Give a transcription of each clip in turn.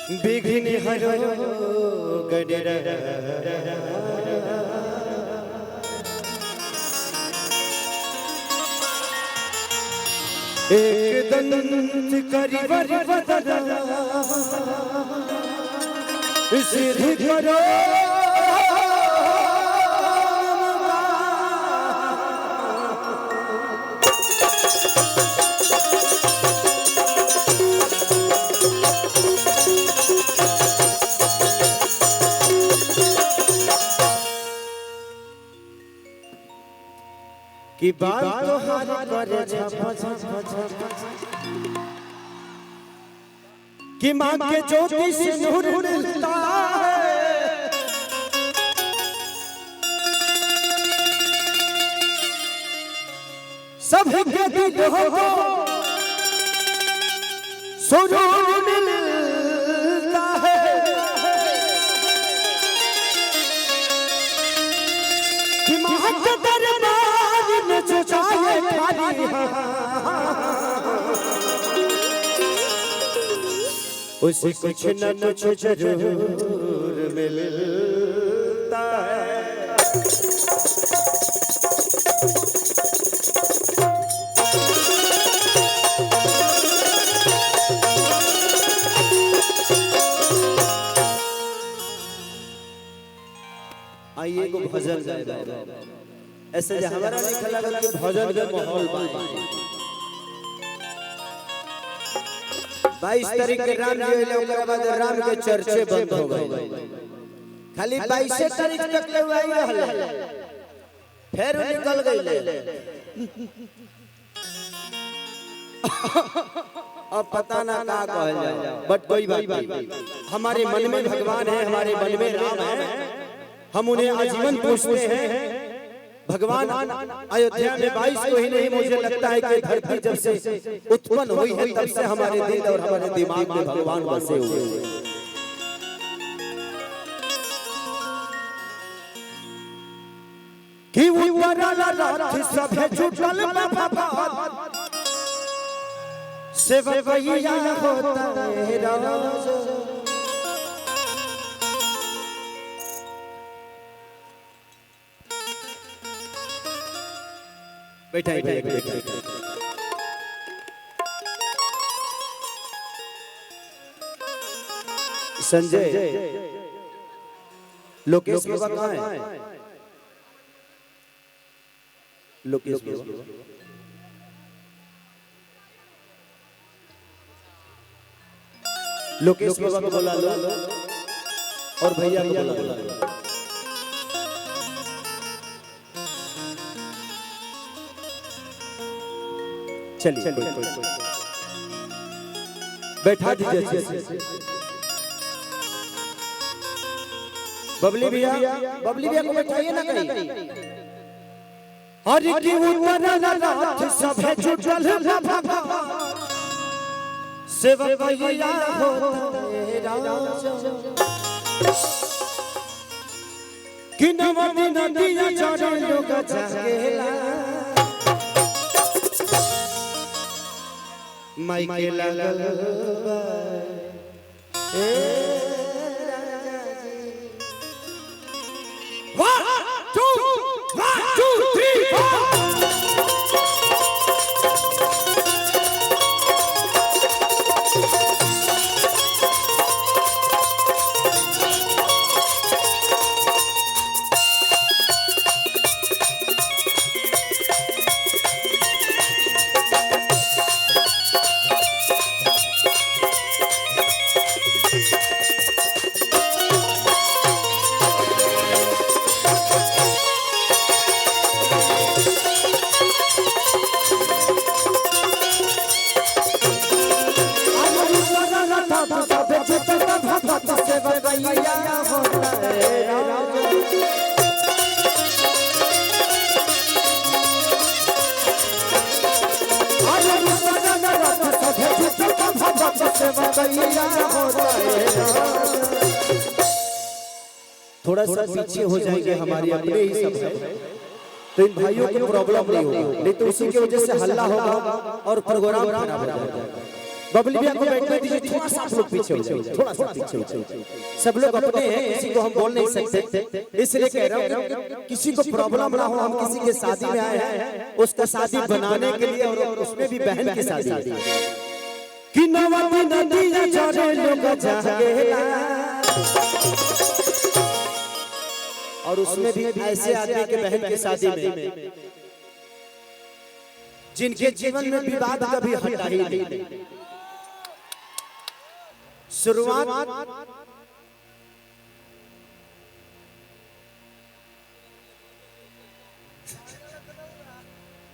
बिघिन हरो गडरा एक दंत करिवर बदरा सिद्धि करो कि बाल तोहार करे झपा कि माँ के ज्योति से नूर उड़ता है सबके दिलों को सुरूर मिलता है कि माँ के दरबार में जो जाए खाली उसे कुछ न कुछ जरूर मिलता है। आइए को भजन गाए ऐसे जो हमारा लिखा लगा कि भजन के माहौल बने 22 तारीख के राम जी ले ओकरा बाद राम के चर्चे बंद हो गए खाली 22 तारीख तक ले आई रहल फिर निकल गइले अब पता ना का कहल जाए बट कोई बात नहीं हमारे मन में भगवान है हमारे मन में राम है हम उन्हें आजीवन पूछते हैं। भगवान अयोध्या में 22 को ही नहीं मुझे लगता है कि धरती जब से उत्पन्न हुई है तब से हमारे दिल और हमारे दिमाग में भगवान बसे हुए हैं। कि उतरल सभे जुटल बाबा सेवकैया होता है राज बैठा संजय लोकेश बाबा कहाँ है? लोकेश बाबा लोकेश बाबा को बुला लो और भैया को बुला लो। चलिए बैठा दीजिए बबली भैया को बैठाइए ना कहीं। हरि की उतरल रात सभे जुटल बाबा सेवकैया होता राज कि नवमी नदिया चढ़े लोग जागेला माइके लागल ए राजा जी 1 2 3 4 थोड़ा सा पीछे हो जाएंगे हमारे अपने ही सब है तो इन भाइयों को प्रॉब्लम नहीं होगी, नहीं तो उसी की वजह से हल्ला होगा और प्रोग्राम खराब हो जाएगा। बबली भैया को बैठने दीजिए, थोड़ा सा आप लोग पीछे हो जाइए, थोड़ा सा पीछे हो जाइए। सब लोग अपने हैं, किसी को हम बोल नहीं सकते, इसलिए कह रहा हूँ किसी को प्रॉब्लम ना हो। हम किसी के शादी में आए हैं, उसका शादी बनाने के लिए, और उसमें भी बहन की शादी कि नवमी नदिया चढ़े लोग जागेला, और उसमें भी ऐसे आदमी के बहन की शादी में जिनके जीवन में विवाद कभी हटा ही नहीं। शुरुआत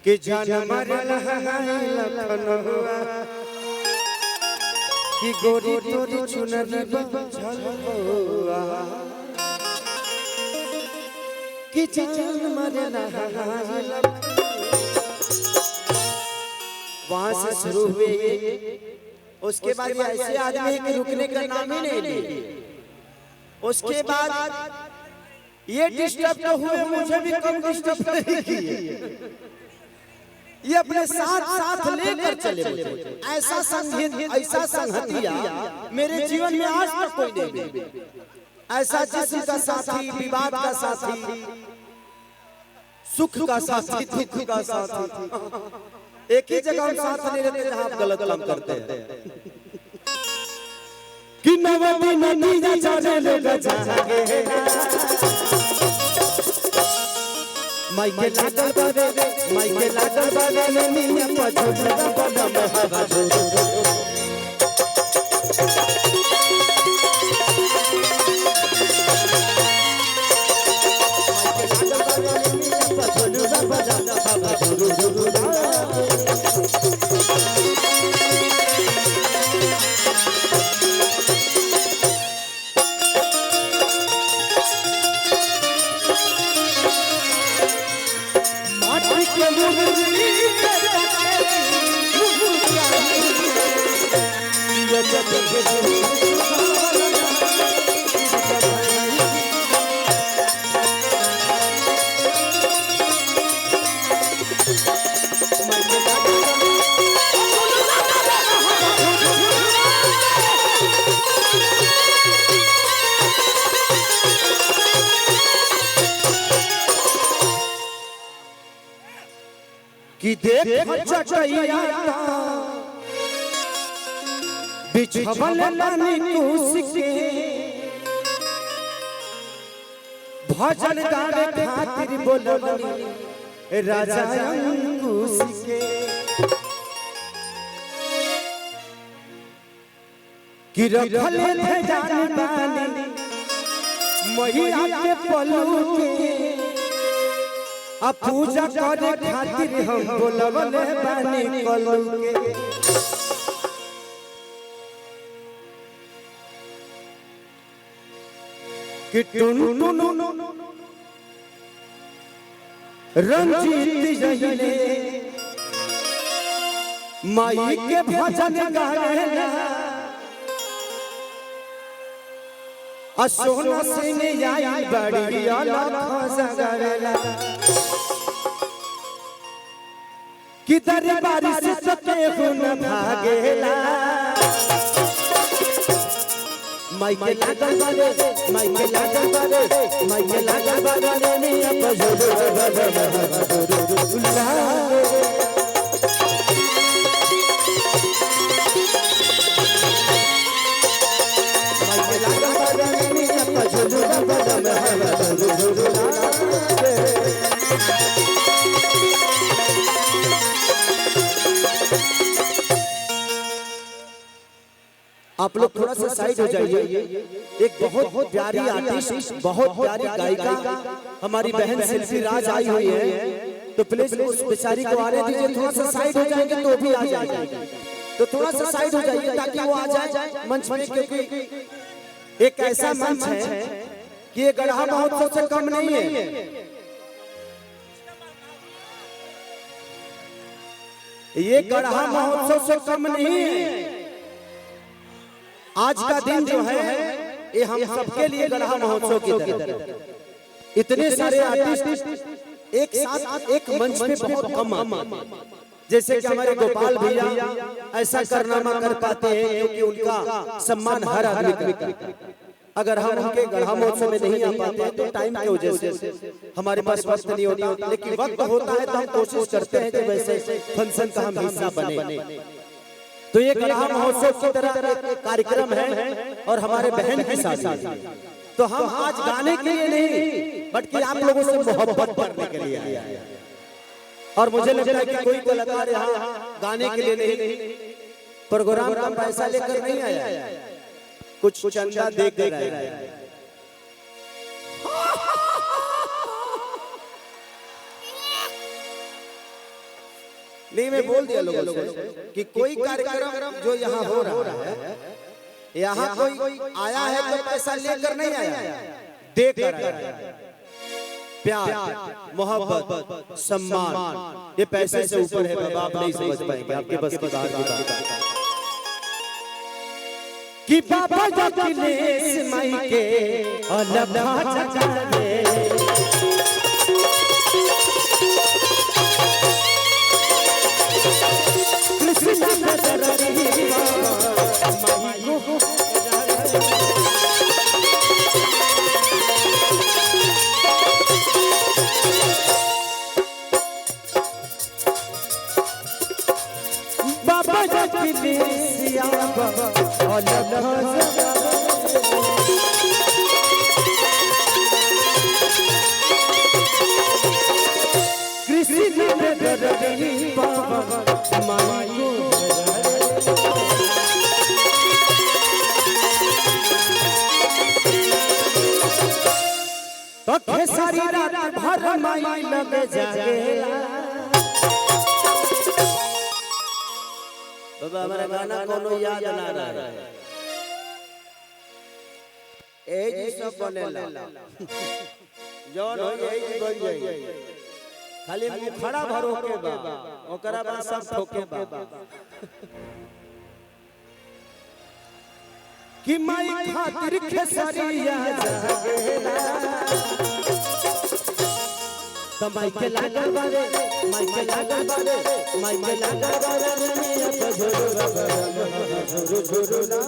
कि जान मरला लखनऊआ कि गोरी तोरी चुनरी झलवा कि जान मरला वहां से शुरू हुए। उसके बाद ऐसे आदमी के रुकने का नाम ही नहीं लिए। उसके बाद ये डिस्टर्ब तो हुए, मुझे भी कम डिस्टर्ब नहीं किए। ये अपने साथ साथ लेकर चले मुझे। ऐसा संगीत, ऐसा संगतिया मेरे जीवन में आज तक कोई नहीं। ऐसा जिस्म का साथी, विवाद का साथी, सुख का साथी, दुख का साथी, एक ही जगह हम साथ नहीं रहते जहां आप गलत काम करते हैं। कि नवमी नदिया चढ़े लोग जागेला, माइके लागल बारे, माइके लागल बारे मिया पछोड़ा बदम हवा झोरो। कि देख चटैया बिछवल लानी कुछ के, भजन गावे खातिर बोलनी राजा अंकुश के। कि रखल थे जान बानी मैया के पल्लू के, आ पूजा करे खातिर हम बोलवले बानी कल्लू के। कि टुन रंजीत जहिले माई के भजन गावेला, आ सोना सिंह आई बड़ी अलग सगावेला। कि दरबार से सते हुन भागेला, माइके लागल बारे, माइके लागल बारे, माइके लागल बारे मिया पछोड़ा बदम हवा। आप लोग थोड़ा सा साइड हो जाइए। एक बहुत प्यारी आर्टिस्ट, बहुत प्यारी गायिका हमारी बहन शिल्पी राज आई हुई है, तो प्लीज उस बेचारी को आने दीजिए। थोड़ा सा साइड हो जाएंगे तो भी आ जाएगा, तो थोड़ा सा साइड हो जाइए ताकि वो आ जाए मंच में। क्योंकि एक ऐसा मंच है कि ये गढ़ा महोत्सव से कम नहीं है। ये गढ़ा महोत्सव से कम नहीं है। आज का दिन जो है ये हम सबके लिए गढ़ा महोत्सव की तरह। इतने सारे आर्टिस्ट एक साथ एक मंच पे बहुत कम आते हैं। जैसे कि हमारे गोपाल भैया ऐसा कारनामा कर पाते हैं क्योंकि उनका सम्मान हर आदमी करता है। अगर हम उनके गढ़ा महोत्सव में नहीं आ पाते हैं तो टाइम की वजह से हमारे पास वक्त नहीं होता, लेकिन वक्त होता है तो हम कोशिश करते हैं कि वैसे फंक्शन का हम हिस्सा बने। तो ये गढ़ा महोत्सव की तरह एक कार्यक्रम है और हमारे बहन की शादी, तो हम आज गाने के लिए नहीं बल्कि आप लोगों से मोहब्बत करने के लिए आए हैं। और मुझे लगता है कि कोई कलाकार यहाँ गाने के लिए नहीं, प्रोग्राम का पैसा लेकर नहीं आया, कुछ चंदा देकर आया है। नहीं, मैं बोल दिया लोगों से कि कोई कार्यक्रम जो यहाँ हो रहा है, यहाँ कोई आया है तो पैसा लेकर नहीं आया, देकर आया है। प्यार, मोहब्बत, सम्मान ये पैसे से ऊपर है बाबा, आप नहीं समझ पाएंगे, आपके बस की बात की बात कि बाबा जगदीश माई के अलग चले कृष्ण नजररी माई को बाबा जगदीश बाबा कृष्ण नजररी बाबा माई को तो सारी रात भर माई लगे जागेला। बाबा हमारा गाना कोनो याद ना रहा है, ए जी सब बनेला जौन हो ए जी बन जाई, खाली मुखड़ा भरो के बा ओकरा बाद सब ठोके बा कि माई खातिर खेसरिया जागेला। तो माई के लागल बारे, माई के लागल बारे, माई के लागल बारे, झुरु झुरु ना